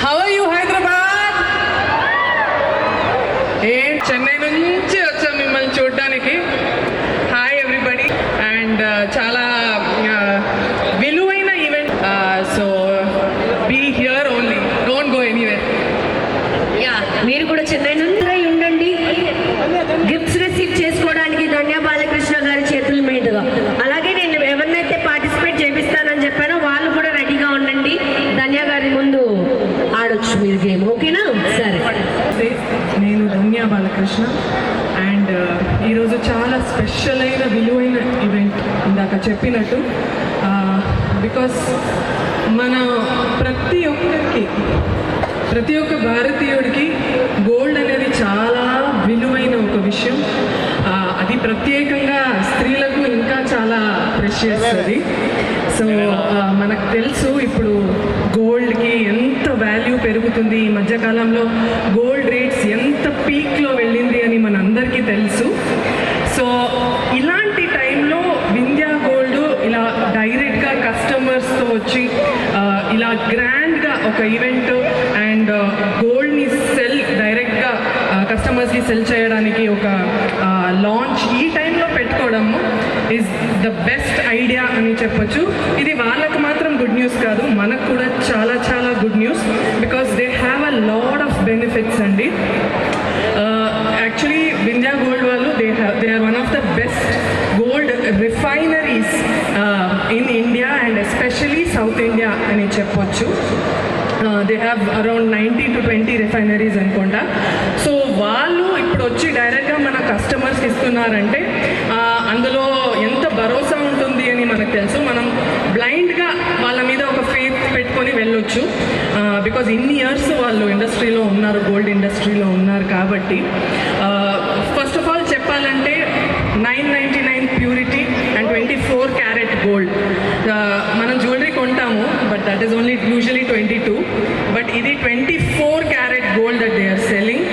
How are you Hyderabad? Chennai నుంచి వచ్చాం మిమ్మల్ని చూడడానికి. Hi everybody. అండ్ చాలా విలువైన event. So be here only, don't go anywhere. Yeah, మీరు కూడా చెన్నై నుంచి ఉండండి. గిఫ్ట్స్ రిసీవ్ చేసుకోవడానికి ధన్య బాలకృష్ణ గారి చేతుల మీదుగా. అలాగే నేను ఎవరినైతే పార్టిసిపేట్ చేపిస్తానని చెప్పానో వాళ్ళు కూడా రెడీగా ఉండండి. ధన్య గారి ముందు ఆడొచ్చు మీరు గేమ్, ఓకేనా? సరే. నేను ధన్య బాలకృష్ణ. అండ్ ఈరోజు చాలా స్పెషల్ అయిన విలువైన ఈవెంట్ ఇందాక చెప్పినట్టు. బికాస్ మన ప్రతి ఒక్క భారతీయుడికి గోల్డ్ అనేది చాలా విలువైన ఒక విషయం. అది ప్రత్యేకంగా స్త్రీలకు ఇంకా చాలా ప్రెషియస్ అది. సో మనకు తెలుసు ఇప్పుడు గోల్డ్కి ఎంత వాల్యూ పెరుగుతుంది. ఈ మధ్యకాలంలో గోల్డ్ రేట్స్ ఎంత పీక్లో వెళ్ళింది అని మనందరికీ తెలుసు. సో ఇలాంటి టైంలో వింధ్యా గోల్డ్ ఇలా డైరెక్ట్గా కస్టమర్స్తో వచ్చి ఇలా గ్రాండ్గా ఒక ఈవెంట్ అండ్ గోల్డ్ని డైరెక్ట్గా కస్టమర్స్కి సెల్ చేయడానికి ఒక లాంచ్ ఈ టైంలో పెట్టుకోవడము ఈజ్ ద బెస్ట్ ఐడియా అని చెప్పొచ్చు. ఇది వాళ్ళకు మాత్రం గుడ్ న్యూస్ కాదు, మనకు కూడా చాలా చాలా good news. Because they have a lot of benefits అండి. యాక్చువల్లీ వింధ్యా గోల్డ్ వాళ్ళు they are one of the best gold refineries in India and especially South India అని చెప్పొచ్చు. They have around 90 to 20 refineries అనుకుంటా. సో వాళ్ళు ఇప్పుడు వచ్చి డైరెక్ట్గా మన కస్టమర్స్కి ఇస్తున్నారంటే అందులో ఎంత భరోసా ఉంటుంది అని మనకు తెలుసు. మనం బ్లైండ్గా వాళ్ళ మీద ఒక ఫెయిత్ పెట్టుకొని వెళ్ళొచ్చు. బికాజ్ ఇన్ని ఇయర్స్ వాళ్ళు ఇండస్ట్రీలో ఉన్నారు, గోల్డ్ ఇండస్ట్రీలో ఉన్నారు కాబట్టి. ఫస్ట్ ఆఫ్ ఆల్ చెప్పాలంటే 999 ప్యూరిటీ అండ్ 24 క్యారెట్ గోల్డ్. మనం జ్యువెలరీ కొంటాము, but that is only usually 22, but ఇది 24 carat gold that they are selling.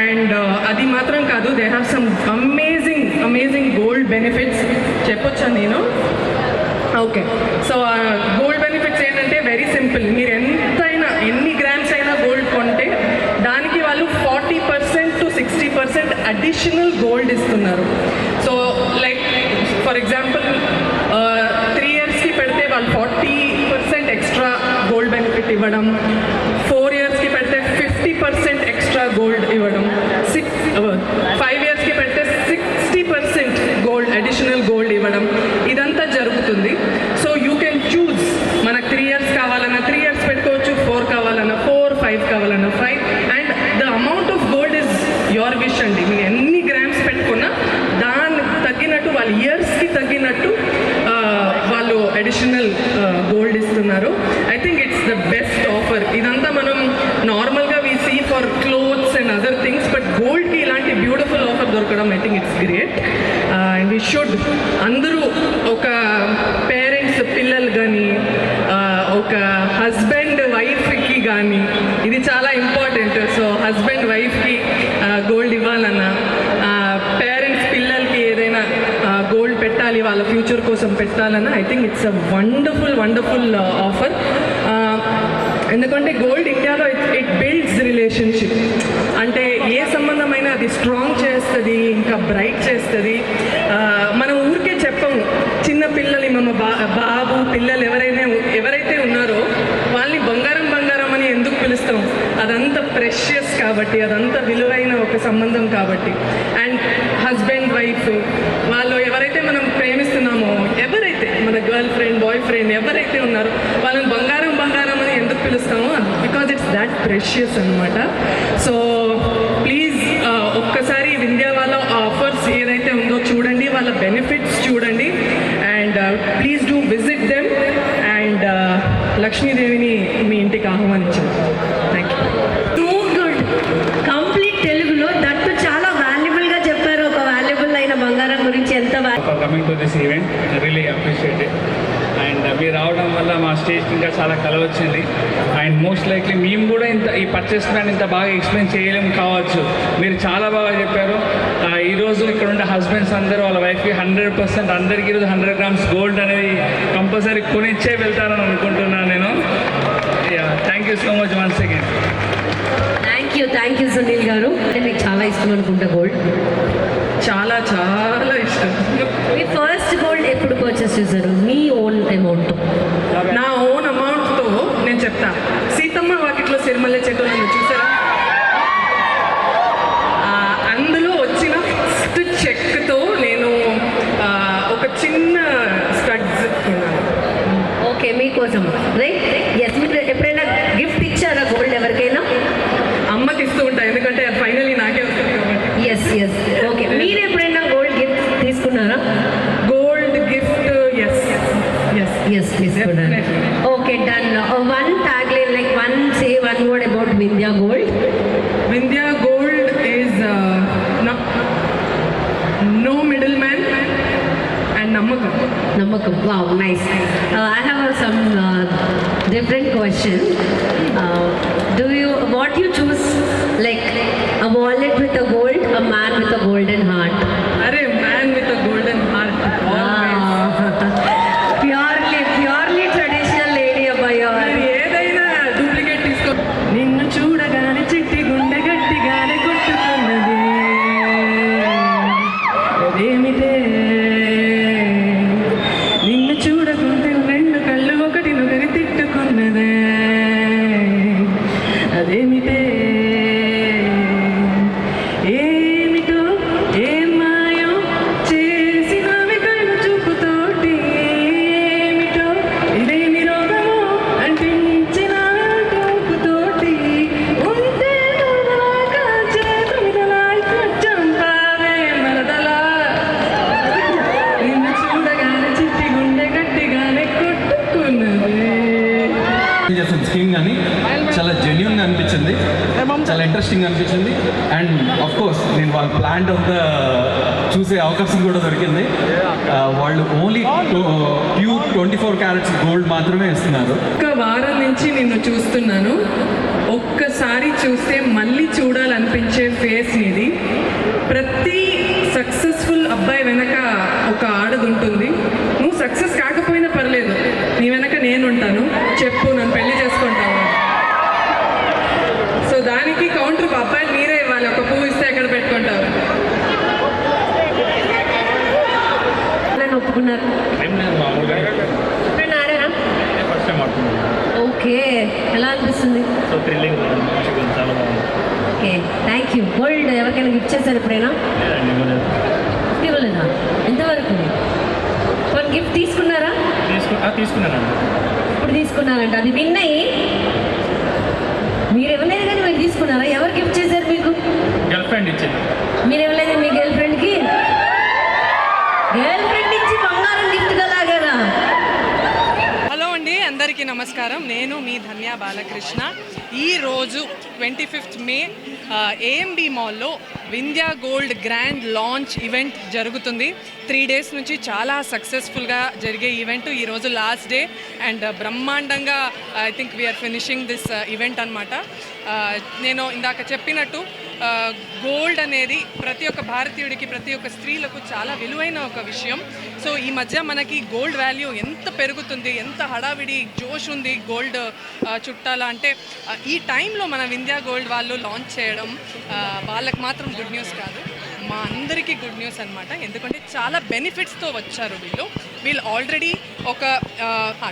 And అది మాత్రం కాదు, they have some amazing gold benefits. చెప్పొచ్చా నేను? ఓకే. సో గోల్డ్ బెనిఫిట్స్ ఏంటంటే వెరీ సింపుల్. మీరు ఎన్ని గ్రామ్స్ అయినా గోల్డ్ కొంటే దానికి వాళ్ళు 40% to 60% అడిషనల్ గోల్డ్ ఇస్తున్నారు. సో లైక్ ఫర్ ఎగ్జాంపుల్ 3 yearsకి పెడితే వాళ్ళు 40% ఎక్స్ట్రా గోల్డ్ బెనిఫిట్ ఇవ్వడం, 4 yearsకి పెడితే 50% ఎక్స్ట్రా గోల్డ్ ఇవ్వడం, 5 yearsకి పెడితే 60% గోల్డ్ అడిషనల్ గోల్డ్ ఇవ్వడం, ఇదంతా జరుగుతుంది. So you can choose. మనకు 3 years కావాలన్నా 3 years పెట్టుకోవచ్చు, 4 కావాలన్నా 4, 5 కావాలన్నా 5. And the amount of gold is your wish అండి. మీరు ఎన్ని గ్రామ్స్ పెట్టుకున్నా దానికి తగ్గినట్టు వాళ్ళ ఇయర్స్కి తగ్గినట్టు వాళ్ళు అడిషనల్ గోల్డ్ ఇస్తున్నారు. I think it's the best offer. ఇదంతా మనం నార్మల్గా we see for clothes and other things, but గోల్డ్కి ఇలాంటి బ్యూటిఫుల్ ఆఫర్ దొరకడం I think it's great. And we should అందరూ ఒక పేరెంట్స్ పిల్లలు కానీ ఒక హస్బెండ్ వైఫ్కి కానీ ఇది చాలా ఇంపార్టెంట్. సో హస్బెండ్ వైఫ్కి గోల్డ్ ఇవ్వాలన్నా, పేరెంట్స్ పిల్లలకి ఏదైనా గోల్డ్ పెట్టాలి వాళ్ళ ఫ్యూచర్ కోసం పెట్టాలన్నా I think it's a wonderful offer. ఎందుకంటే గోల్డ్ ఇండియాలో ఇట్ బిల్డ్స్ రిలేషన్షిప్. అంటే ఏ సంబంధమైనా అది స్ట్రాంగ్ చేస్తుంది, ఇంకా బ్రైట్ చేస్తుంది. మనం ఊరికే చెప్పము. చిన్న పిల్లలు మన బాబు పిల్లలు ఎవరైతే ఉన్నారో వాళ్ళని బంగారం అని ఎందుకు పిలుస్తాం? అదంతా ప్రెషియస్ కాబట్టి, అదంతా విలువైన ఒక సంబంధం కాబట్టి. అండ్ హస్బెండ్ వైఫ్ వాళ్ళు ఎవరైతే మనం ప్రేమిస్తున్నామో, ఎవరైతే మన గర్ల్ ఫ్రెండ్ బాయ్ ఫ్రెండ్ ఎవరైతే ఉన్నారో వాళ్ళని బంగారం అని ఎందుకు పిలుస్తామో, బికాజ్ ఇట్స్ దాట్ ప్రెషియస్ అనమాట. సో ప్లీజ్ ఒక్కసారి వింధ్యా వాళ్ళ ఆఫర్స్ ఏదైతే ఉందో చూడండి, వాళ్ళ బెనిఫిట్స్ చూడండి. And please do visit them. And లక్ష్మీదేవిని మీ ఇంటికి ఆహ్వానించాను. Thank you. గుడ్. కంప్లీట్ తెలుగులో దట్టు చాలా వాల్యుబుల్గా చెప్పారు. ఒక వాల్యుబుల్ అయిన బంగారం గురించి ఎంత coming to this event really appreciate it. And మీరు రావడం వల్ల మా స్టేజ్కి ఇంకా చాలా కళ వచ్చింది. అండ్ మోస్ట్ లైక్లీ మేము కూడా ఈ పర్చేస్ ప్లాన్ ఇంత బాగా ఎక్స్ప్లెయిన్ చేయలేము కావచ్చు. మీరు చాలా బాగా చెప్పారు. ఈరోజు ఇక్కడ ఉండే హస్బెండ్స్ అందరూ వాళ్ళ వైఫ్కి 100% అందరికీ ఈరోజు 100 grams గోల్డ్ అనేది కంపల్సరీ కొనిచ్చే వెళ్తారని అనుకుంటున్నాను నేను. Thank you you so much once again. Thank you Sunil గారు. అంటే మీకు చాలా ఇష్టం అనుకుంటా గోల్డ్. చాలా చాలా ఇష్టం. మీ ఫస్ట్ గోల్డ్ ఎప్పుడు పర్చేస్ చేశారు మీ ఓన్ అమౌంట్? నా ఓన్ అమౌంట్తో నేను చెప్తా. సీతమ్మ వాకిట్లో సిరిమల్లె చెట్టు నన్ను చూసారా? అందులో వచ్చిన ఫస్ట్ చెక్తో నేను ఒక చిన్న స్టడ్స్ కొన్నాను. ఓకే, మీకోసం రైట్. ఎస్, మీరు ఎప్పుడైనా గిఫ్ట్ ఇచ్చారా గోల్డ్ ఎవరికైనా? అమ్మకి ఇస్తూ ఉంటాను, ఎందుకంటే ఫైనలీ నాకే వస్తుంది కాబట్టి. ఎస్. ఓకే, మీరు ఎప్పుడైనా గోల్డ్ గిఫ్ట్ తీసుకున్నారా? గోల్డ్ గిఫ్ట్ ఎస్ తీసుకున్నారా? Okay, done. One tag line, like one word about Vindhya gold. Vindhya gold is no middleman and నమ్మకం. Wow, nice. I have some different question. What you choose, like a wallet with a gold, a man with a golden heart? అరే, man with a golden heart. Purely traditional lady abaya. ఏదైనా duplicate తీసుకో. నిన్ను చూడగానే చిట్టి గుండె గట్టిగానే కొట్టుకున్నది, అదేమిటే నిన్ను చూడకుంటే రెండు కళ్ళు ఒకటి నొకరి తిట్టుకున్నదే, అదేమిటే ఏమిటో ఏం మాయో చేసినవి కళ్ళు చూపుతోటి, ఏమిటో ఇదేమి రోగమో అంటించిన చూపుతోటి, ఉంటే మొదలాక చేతుమిదలా చంపావే మరదలా, నిన్ను చూడగానే చిట్టి గుండె గట్టిగానే కొట్టుకున్నది. చేసిన స్కీమ్ కానీ చాలా జెన్యున్గా అనిపించింది, చాలా ఇంట్రెస్టింగ్ అనిపించింది. అండ్ ఆఫ్ కోర్స్ నేను వాళ్ళ ప్లాంట్ ఆఫ్ ద చూసే అవకాశం కూడా దొరికింది. వాళ్ళు ఓన్లీ ప్యూర్ 24 క్యారెట్స్ గోల్డ్ మాత్రమే ఇస్తున్నారు. ఒక్క వారం నుంచి నిన్ను చూస్తున్నాను. ఒక్కసారి చూస్తే మళ్ళీ చూడాలనిపించే ఫేస్ నీది. ప్రతి సక్సెస్ఫుల్ అబ్బాయి వెనక ఒక ఆడది ఉంటుంది. నువ్వు సక్సెస్ కాకపోయినా పర్లేదు, నీ వెనక నేనుంటాను. చెప్పు, నన్ను పెళ్లి చేసుకుంటావు. సో దానికి కౌంటర్ అబ్బాయిలు మీరే ఇవ్వాలి. ఒక పువ్వు ఇస్తే ఎక్కడ పెట్టుకుంటావు? ఒప్పుకున్నారు. ఎప్పుడైనా ఆడారా? ఓకే, ఎలా అనిపిస్తుంది? Okay, thank you. గోల్డ్ ఎవరికైనా గిఫ్ట్ చేశారు ఎప్పుడైనా? ఇవ్వలేదా? ఎంతవరకు? కొన్ని గిఫ్ట్ తీసుకున్నారా? తీసుకున్నానండి. ఇప్పుడు తీసుకున్నారంట. అది విన్ అయ్యి మీరు ఇవ్వలేదు కానీ మీరు తీసుకున్నారా? ఎవరు గిఫ్ట్ చేశారు మీకు? గర్ల్ ఫ్రెండ్ ఇచ్చింది. మీరు ఇవ్వలేదు మీ గర్ల్ ఫ్రెండ్కి? గర్ల్ ఫ్రెండ్ ఇచ్చి బంగారం గిఫ్ట్గా లాగారా? హలో అండి, అందరికీ నమస్కారం. నేను మీ ధన్య బాలకృష్ణ. ఈరోజు 25th మే ఏఎంబి మాల్లో Vindhya gold grand launch event జరుగుతుంది. 3 days నుంచి చాలా సక్సెస్ఫుల్గా జరిగే ఈవెంట్. ఈరోజు లాస్ట్ డే అండ్ బ్రహ్మాండంగా I think we're finishing this event అనమాట. నేను ఇందాక చెప్పినట్టు గోల్డ్ అనేది ప్రతి ఒక్క భారతీయుడికి, ప్రతి ఒక్క స్త్రీలకు చాలా విలువైన ఒక విషయం. సో ఈ మధ్య మనకి గోల్డ్ వాల్యూ ఎంత పెరుగుతుంది, ఎంత హడావిడి జోష్ ఉంది గోల్డ్ చుట్టాల అంటే, ఈ టైంలో మన వింధ్యా గోల్డ్ వాళ్ళు లాంచ్ చేయడం వాళ్ళకి మాత్రం గుడ్ న్యూస్ కాదు, మా అందరికీ గుడ్ న్యూస్ అనమాట. ఎందుకంటే చాలా బెనిఫిట్స్తో వచ్చారు వీళ్ళు ఆల్రెడీ ఒక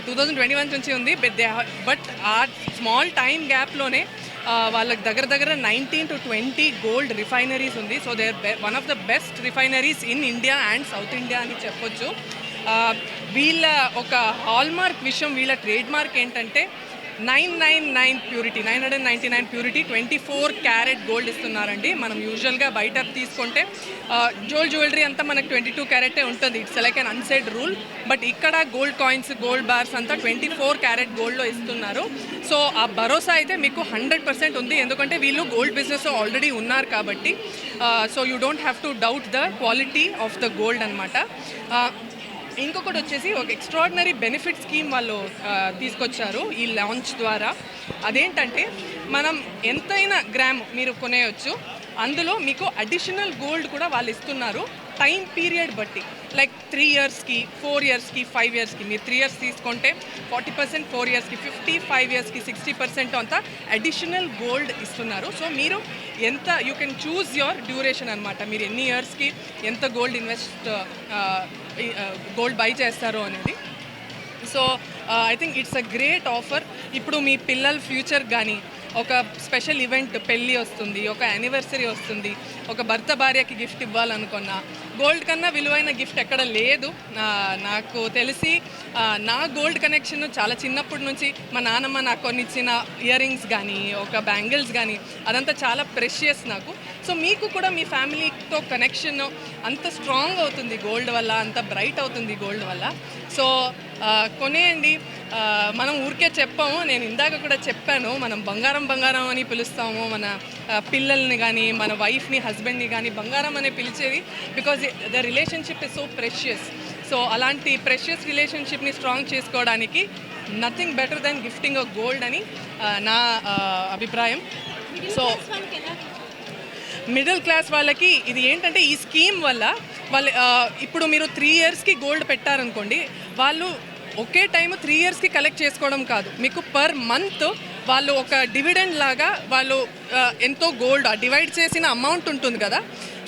2021 నుంచి ఉంది. బట్ ఆ స్మాల్ టైం గ్యాప్లోనే వాళ్ళకి దగ్గర 19 to 20 గోల్డ్ రిఫైనరీస్ ఉంది. So they are one of the best refineries in India and South India అని చెప్పొచ్చు. వీళ్ళ ఒక హాల్మార్క్ విషయం, వీళ్ళ ట్రేడ్ మార్క్ ఏంటంటే 999 ప్యూరిటీ, 999 ప్యూరిటీ, 24 క్యారెట్ గోల్డ్ ఇస్తున్నారండి. మనం యూజువల్గా బయట తీసుకుంటే జ్యువెలరీ అంతా మనకు 22 క్యారెటే ఉంటుంది. It's like an unsaid rule. But ఇక్కడ గోల్డ్ కాయిన్స్, గోల్డ్ బార్స్ అంతా 24 క్యారెట్ గోల్డ్లో ఇస్తున్నారు. సో ఆ భరోసా అయితే మీకు 100% ఉంది, ఎందుకంటే వీళ్ళు గోల్డ్ బిజినెస్ ఆల్రెడీ ఉన్నారు కాబట్టి. So you don't have to doubt the quality of the gold అనమాట. ఇంకొకటి వచ్చేసి ఒక ఎక్స్ట్రాడినరీ బెనిఫిట్ స్కీమ్ వాళ్ళు తీసుకొచ్చారు ఈ లాంచ్ ద్వారా. అదేంటంటే మనం ఎంతైనా గ్రామ్ మీరు కొనేయచ్చు, అందులో మీకు అడిషనల్ గోల్డ్ కూడా వాళ్ళు ఇస్తున్నారు. టైం పీరియడ్ బట్టి లైక్ 3 ఇయర్స్కి 4 ఇయర్స్కి 5 ఇయర్స్కి మీరు 3 ఇయర్స్ తీసుకుంటే 40%, 4 ఇయర్స్కి 50, 5 ఇయర్స్కి 60% అంతా అడిషనల్ గోల్డ్ ఇస్తున్నారు. సో మీరు ఎంత you can choose your duration అనమాట, మీరు ఎన్ని ఇయర్స్కి ఎంత గోల్డ్ గోల్డ్ బై చేస్తారు అనేది. So I think it's a great offer. ఇప్పుడు మీ పిల్లల ఫ్యూచర్ కానీ ఒక స్పెషల్ ఈవెంట్, పెళ్ళి వస్తుంది, ఒక యానివర్సరీ వస్తుంది, ఒక భర్త భార్యకి గిఫ్ట్ ఇవ్వాలనుకున్నా గోల్డ్ కన్నా విలువైన గిఫ్ట్ ఎక్కడ లేదు. నాకు తెలిసి నా గోల్డ్ కనెక్షన్ చాలా చిన్నప్పటి నుంచి మా నాన్నమ్మ నాకు కొన్ని ఇచ్చిన ఇయర్ రింగ్స్ కానీ ఒక బ్యాంగిల్స్ కానీ అదంతా చాలా ప్రెషియస్ నాకు. సో మీకు కూడా మీ ఫ్యామిలీతో కనెక్షన్ అంత స్ట్రాంగ్ అవుతుంది గోల్డ్ వల్ల, అంత బ్రైట్ అవుతుంది గోల్డ్ వల్ల. సో కొనేయండి. మనం ఊరికే చెప్పాము, నేను ఇందాక కూడా చెప్పాను, మనం బంగారం బంగారం అని పిలుస్తాము మన పిల్లల్ని కానీ మన వైఫ్ని హస్బెండ్ని కానీ బంగారం అనే పిలిచేది because the relationship is so precious. So అలాంటి ప్రెషియస్ రిలేషన్షిప్ని స్ట్రాంగ్ చేసుకోవడానికి nothing better than gifting a gold అని నా అభిప్రాయం. సో మిడిల్ క్లాస్ వాళ్ళకి ఇది ఏంటంటే ఈ స్కీమ్ వల్ల వాళ్ళు ఇప్పుడు మీరు 3 ఇయర్స్కి గోల్డ్ పెట్టారనుకోండి, వాళ్ళు ఒకే టైం 3 ఇయర్స్కి కలెక్ట్ చేసుకోవడం కాదు, మీకు పర్ మంత్ వాళ్ళు ఒక డివిడెండ్ లాగా వాళ్ళు ఎంతో గోల్డ్ డివైడ్ చేసిన అమౌంట్ ఉంటుంది కదా,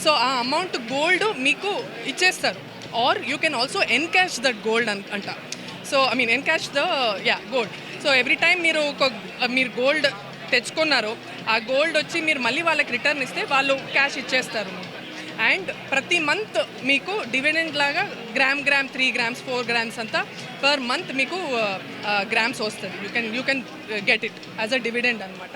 సో ఆ అమౌంట్ గోల్డ్ మీకు ఇచ్చేస్తారు. Or you can also encash that gold అంట. So I mean encash the gold. So every time మీరు గోల్డ్ తెచ్చుకున్నారు, ఆ గోల్డ్ వచ్చి మీరు మళ్ళీ వాళ్ళకి రిటర్న్ ఇస్తే వాళ్ళు క్యాష్ ఇచ్చేస్తారు. అండ్ ప్రతి మంత్ మీకు డివిడెండ్ లాగా గ్రామ్ 3 grams 4 grams అంతా పర్ మంత్ మీకు గ్రామ్స్ వస్తుంది. You can get it as a dividend అనమాట.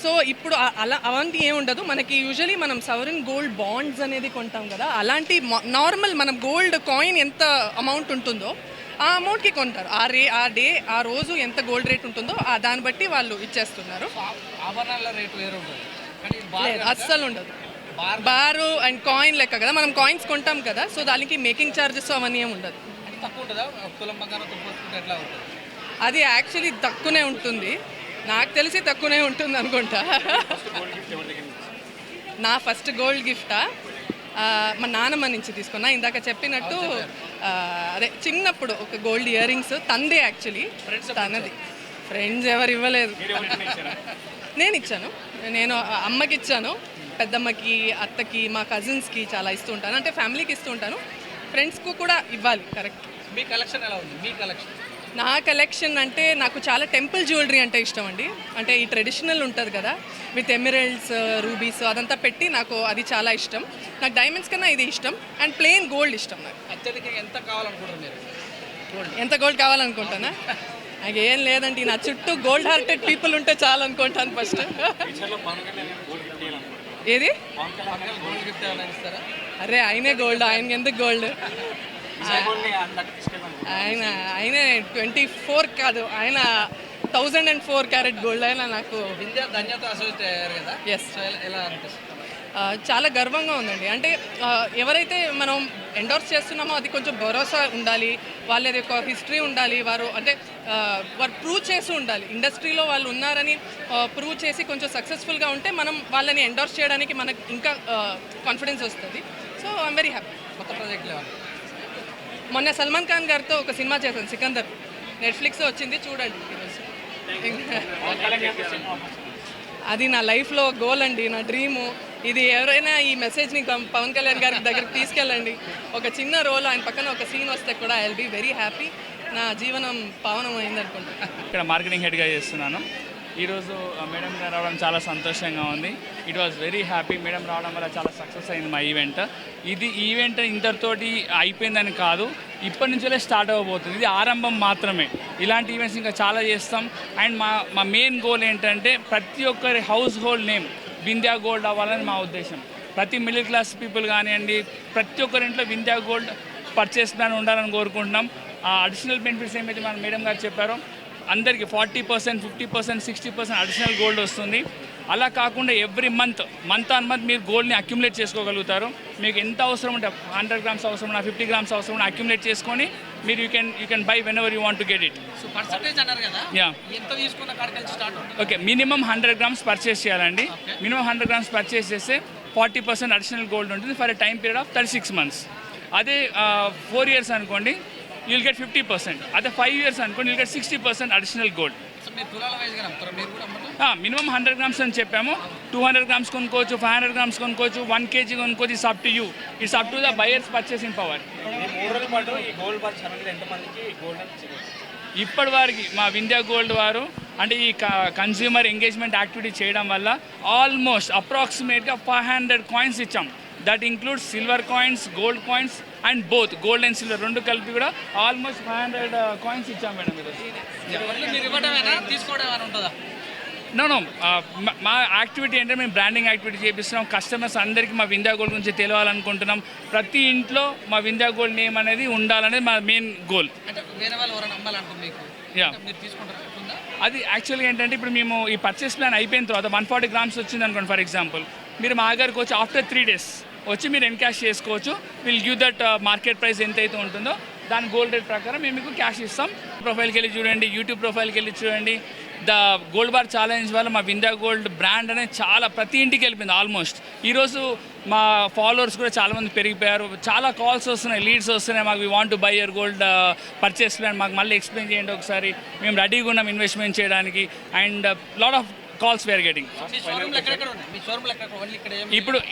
సో ఇప్పుడు అలా అవంతి ఏముండదు మనకి. యూజువలీ మనం సవరిన్ గోల్డ్ బాండ్స్ అనేది కొంటాం కదా, అలాంటి నార్మల్ మనం గోల్డ్ కాయిన్ ఎంత అమౌంట్ ఉంటుందో ఆ అమౌంట్కి కొంటారు. ఆ రోజు ఎంత గోల్డ్ రేట్ ఉంటుందో దాన్ని బట్టి వాళ్ళు ఇచ్చేస్తున్నారు. అస్సలు ఉండదు. బారు అండ్ కాయిన్ లెక్క కదా, మనం కాయిన్స్ కొంటాం కదా, సో దానికి మేకింగ్ ఛార్జెస్ అవన్నీ ఏమి ఉండదు. అది యాక్చువల్లీ తక్కువనే ఉంటుంది, నాకు తెలిసి తక్కువనే ఉంటుంది అనుకుంటా. నా ఫస్ట్ గోల్డ్ గిఫ్టా మా నాన్నమ్మ నుంచి తీసుకున్నా. ఇందాక చెప్పినట్టు అదే చిన్నప్పుడు ఒక గోల్డ్ ఇయర్ రింగ్స్ తందే యాక్చువల్లీ, తనది. ఫ్రెండ్స్ ఎవరు ఇవ్వలేదు, నేను ఇచ్చాను. నేను అమ్మకి ఇచ్చాను, పెద్దమ్మకి, అత్తకి, మా కజిన్స్కి చాలా ఇస్తూ ఉంటాను, అంటే ఫ్యామిలీకి ఇస్తూ ఉంటాను, ఫ్రెండ్స్కు కూడా ఇవ్వాలి. కరెక్ట్. మీ కలెక్షన్ ఎలా ఉంది? మీ కలెక్షన్? నా కలెక్షన్ అంటే నాకు చాలా టెంపుల్ జ్యువెలరీ అంటే ఇష్టం అండి. అంటే ఈ ట్రెడిషనల్ ఉంటుంది కదా విత్ ఎమరల్డ్స్, రూబీస్ అదంతా పెట్టి నాకు అది చాలా ఇష్టం. నాకు డైమండ్స్ కన్నా ఇది ఇష్టం అండ్ ప్లెయిన్ గోల్డ్ ఇష్టం. నాకు అత్యధికంగా ఎంత కావాలనుకుంటారు మీరు? ఎంత గోల్డ్ కావాలనుకుంటానా? నాకు ఏం లేదండి, నా చుట్టూ గోల్డ్ హార్టెడ్ పీపుల్ ఉంటే చాలు అనుకుంటాను ఫస్ట్. ఏది? అరే ఆయనే గోల్డ్, ఆయనకి ఎందుకు గోల్డ్? ఆయన 24 కాదు, ఆయన 1004 క్యారెట్ గోల్డ్. అయినా నాకు ఎస్ చాలా గర్వంగా ఉందండి. అంటే ఎవరైతే మనం ఎండోర్స్ చేస్తున్నామో అది కొంచెం భరోసా ఉండాలి, వాళ్ళది ఒక హిస్టరీ ఉండాలి, వారు ప్రూవ్ చేసి ఉండాలి, ఇండస్ట్రీలో వాళ్ళు ఉన్నారని ప్రూవ్ చేసి కొంచెం సక్సెస్ఫుల్గా ఉంటే మనం వాళ్ళని ఎండోర్స్ చేయడానికి మనకు ఇంకా కాన్ఫిడెన్స్ వస్తుంది. So I'm very happy. కొత్త ప్రాజెక్టులు మొన్న సల్మాన్ ఖాన్ గారితో ఒక సినిమా చేశాను, సికందర్, నెట్ఫ్లిక్స్ వచ్చింది, చూడండి. అది నా లైఫ్లో గోల్ అండి, నా డ్రీము. ఇది ఎవరైనా ఈ మెసేజ్ని పవన్ కళ్యాణ్ గారి దగ్గరికి తీసుకెళ్ళండి. ఒక చిన్న రోల్ ఆయన పక్కన ఒక సీన్ వస్తే కూడా I will be very happy. నా జీవనం పావనం అయింది అనుకుంటా. ఇక్కడ మార్కెటింగ్ హెడ్గా చేస్తున్నాను. ఈరోజు మేడం గారు రావడం చాలా సంతోషంగా ఉంది. It was very happy. Madam రావడం వల్ల చాలా సక్సెస్ అయింది మా ఈవెంట్. ఇది ఈవెంట్ ఇంతటితోటి అయిపోయిందని కాదు, ఇప్పటి నుంచే స్టార్ట్ అవ్వబోతుంది. ఇది ఆరంభం మాత్రమే. ఇలాంటి ఈవెంట్స్ ఇంకా చాలా చేస్తాం. అండ్ మా మెయిన్ గోల్ ఏంటంటే ప్రతి ఒక్కరి house hold name Vindhya gold అవ్వాలని మా ఉద్దేశం. ప్రతి మిడిల్ క్లాస్ పీపుల్ కానివ్వండి, ప్రతి ఒక్కరింట్లో వింధ్యా గోల్డ్ పర్చేస్ ప్లాన్ ఉండాలని కోరుకుంటున్నాం. ఆ అడిషనల్ బెనిఫిట్స్ ఏమైతే మన మేడం గారు చెప్పారో అందరికీ 40%, 50%, 60% అడిషనల్ గోల్డ్ వస్తుంది. అలా కాకుండా ఎవ్రీ మంత్ ఆన్ మంత్ మీరు గోల్డ్ని అక్యుములేట్ చేసుకోగలుగుతారు. మీకు ఎంత అవసరం ఉంటే 100 grams అవసరం, 50 grams అవసరం అక్యుములేట్ చేసుకొని మీరు you can buy when ever you want to get it. So percentage అన్నారు కదా, యా, ఎంత తీసుకున్న కాడికి స్టార్ట్ అవుతుంది? ఓకే, మినిమం 100 grams పర్చేస్ చేయాలండి. మినిమం 100 grams పర్చేస్ చేస్తే 40% అడిషనల్ గోల్డ్ ఉంటుంది for a time period of 36 months. అదే 4 years అనుకోండి యూల్ గెట్ 50%. అదే 5 years అనుకోండి you'll get 60% additional gold. Minimum 100 grams అని చెప్పాము. 200 grams కొనుక్కోవచ్చు, 500 grams కొనుక్కోవచ్చు, 1 kg కొనుక్కోవచ్చు. It's up to you, it's up to the buyers purchasing power. ఇప్పటి వారికి మా వింధ్యా గోల్డ్ వారు అంటే ఈ కన్స్యూమర్ ఎంగేజ్మెంట్ యాక్టివిటీ చేయడం వల్ల ఆల్మోస్ట్ అప్రాక్సిమేట్గా 500 coins ఇచ్చాం. That includes silver coins, gold coins and both gold and silver రెండు కలిపి కూడా ఆల్మోస్ట్ 500 coins ఇచ్చాం మేడం. నో మా యాక్టివిటీ అంటే మేము బ్రాండింగ్ యాక్టివిటీ చేపిస్తున్నాం. కస్టమర్స్ అందరికీ మా వింధ్యా గోల్డ్ గురించి తెలియాలనుకుంటున్నాం. ప్రతి ఇంట్లో మా వింధ్యా గోల్డ్ నేమ్ అనేది ఉండాలనేది మా మెయిన్ గోల్. యా, అది యాక్చువల్గా ఏంటంటే ఇప్పుడు మేము ఈ పర్చేస్ ప్లాన్ అయిపోయిన తర్వాత 140 grams వచ్చింది అనుకోండి ఫర్ ఎగ్జాంపుల్, మీరు మా దగ్గరకు వచ్చి ఆఫ్టర్ 3 days వచ్చి మీరు ఎన్కాష్ చేసుకోవచ్చు. Will give that market price ఎంతైతే ఉంటుందో దాని గోల్డ్ రేట్ ప్రకారం మేము మీకు క్యాష్ ఇస్తాం. ప్రొఫైల్కి వెళ్ళి చూడండి, యూట్యూబ్ ప్రొఫైల్కి వెళ్ళి చూడండి. ద గోల్డ్ బార్ ఛాలెంజ్ వల్ల మా వింధ్యా గోల్డ్ బ్రాండ్ అనేది చాలా ప్రతి ఇంటికి వెళ్ళిపోయింది ఆల్మోస్ట్. ఈరోజు మా ఫాలోవర్స్ కూడా చాలామంది పెరిగిపోయారు. చాలా కాల్స్ వస్తున్నాయి, లీడ్స్ వస్తున్నాయి. మాకు we want to buy your gold purchase plan, మాకు మళ్ళీ ఎక్స్ప్లెయిన్ చేయండి ఒకసారి, మేము రెడీగా ఉన్నాం ఇన్వెస్ట్మెంట్ చేయడానికి. And lot of calls we're getting.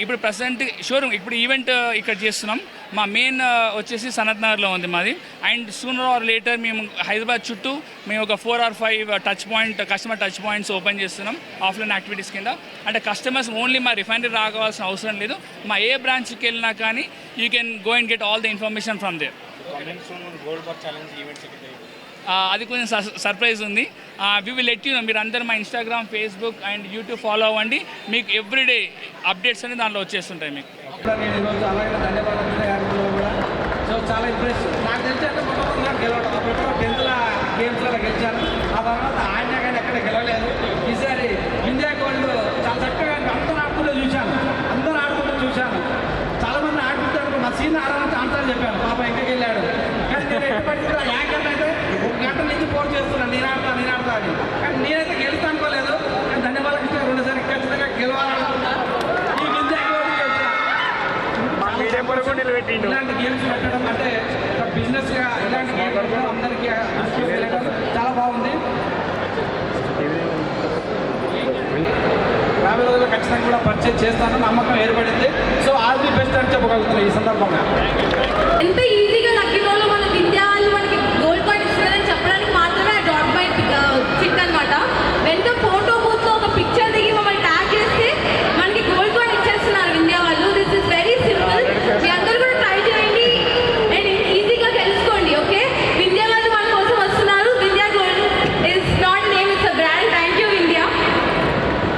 ఇప్పుడు ప్రజెంట్ షోరూమ్ ఇప్పుడు ఈవెంట్ ఇక్కడ చేస్తున్నాం. మా మెయిన్ వచ్చేసి సనత్ నగర్లో ఉంది మాది. అండ్ సూనర్ ఆర్ లేటర్ మేము హైదరాబాద్ చుట్టూ మేము ఒక 4 or 5 customer touch points open చేస్తున్నాం ఆఫ్లైన్ యాక్టివిటీస్ కింద. అంటే కస్టమర్స్ ఓన్లీ మా రిఫైనరీ రావాల్సిన అవసరం లేదు. మా ఏ బ్రాంచ్కి వెళ్ళినా కానీ you can go and get all the information from there. అది కొంచెం సర్ప్రైజ్ ఉంది. We will let you know. మీరు అందరూ మా Instagram, Facebook and YouTube follow అవ్వండి. మీకు ఎవ్రీడే అప్డేట్స్ అనేది దాంట్లో వచ్చేస్తుంటాయి మీకు. నేను ఈరోజు అలాగే ధన్యవాదాలు గారిలో కూడా. సో చాలా ఇంప్రెస్ నాకు తెలిసి అంటే మొట్టమొదటిగా గెలవడం 10th గేమ్స్లో గెలిచాను. ఆ తర్వాత ఆయన కానీ ఎక్కడ గెలవలేదు. ఈసారి వింధ్యా గోల్డ్ చాలా చక్కగా అందరూ ఆడుకుంటూ చూశాను. చాలామంది ఆడుకుంటారు. నా సీన్ ఆడాలని ఆన్సర్ చెప్పాను. పాప ఎక్కడికి వెళ్ళాడు. కానీ నేను ఎటువంటి యాంకర్ అయితే 1 గంట నుంచి ఫోన్ చేస్తున్నాను, నేను ఆడతా అని. కానీ నేనైతే గెలుస్తా అనుకోలేదు. కానీ ధన్యవాదాలు ఇస్తే 2 సార్లు ఖచ్చితంగా గెలవాలనుకుంటున్నాను. ఈ వింధ్యా ఇలాంటి గేమ్స్ పెట్టడం అంటే ఒక బిజినెస్గా ఇలాంటి గేమ్స్ పెట్టడం అందరికీ చాలా బాగుంది. రాబోయే రోజుల్లో ఖచ్చితంగా కూడా పర్చేజ్ చేస్తాను, నమ్మకం ఏర్పడింది. సో ఆల్ ది బెస్ట్ అని చెప్పగలుగుతున్నాను ఈ సందర్భంగా. ఎంత ఈజీగా లక్కీ డ్రాలో మన వింధ్యా వాళ్ళు మనకి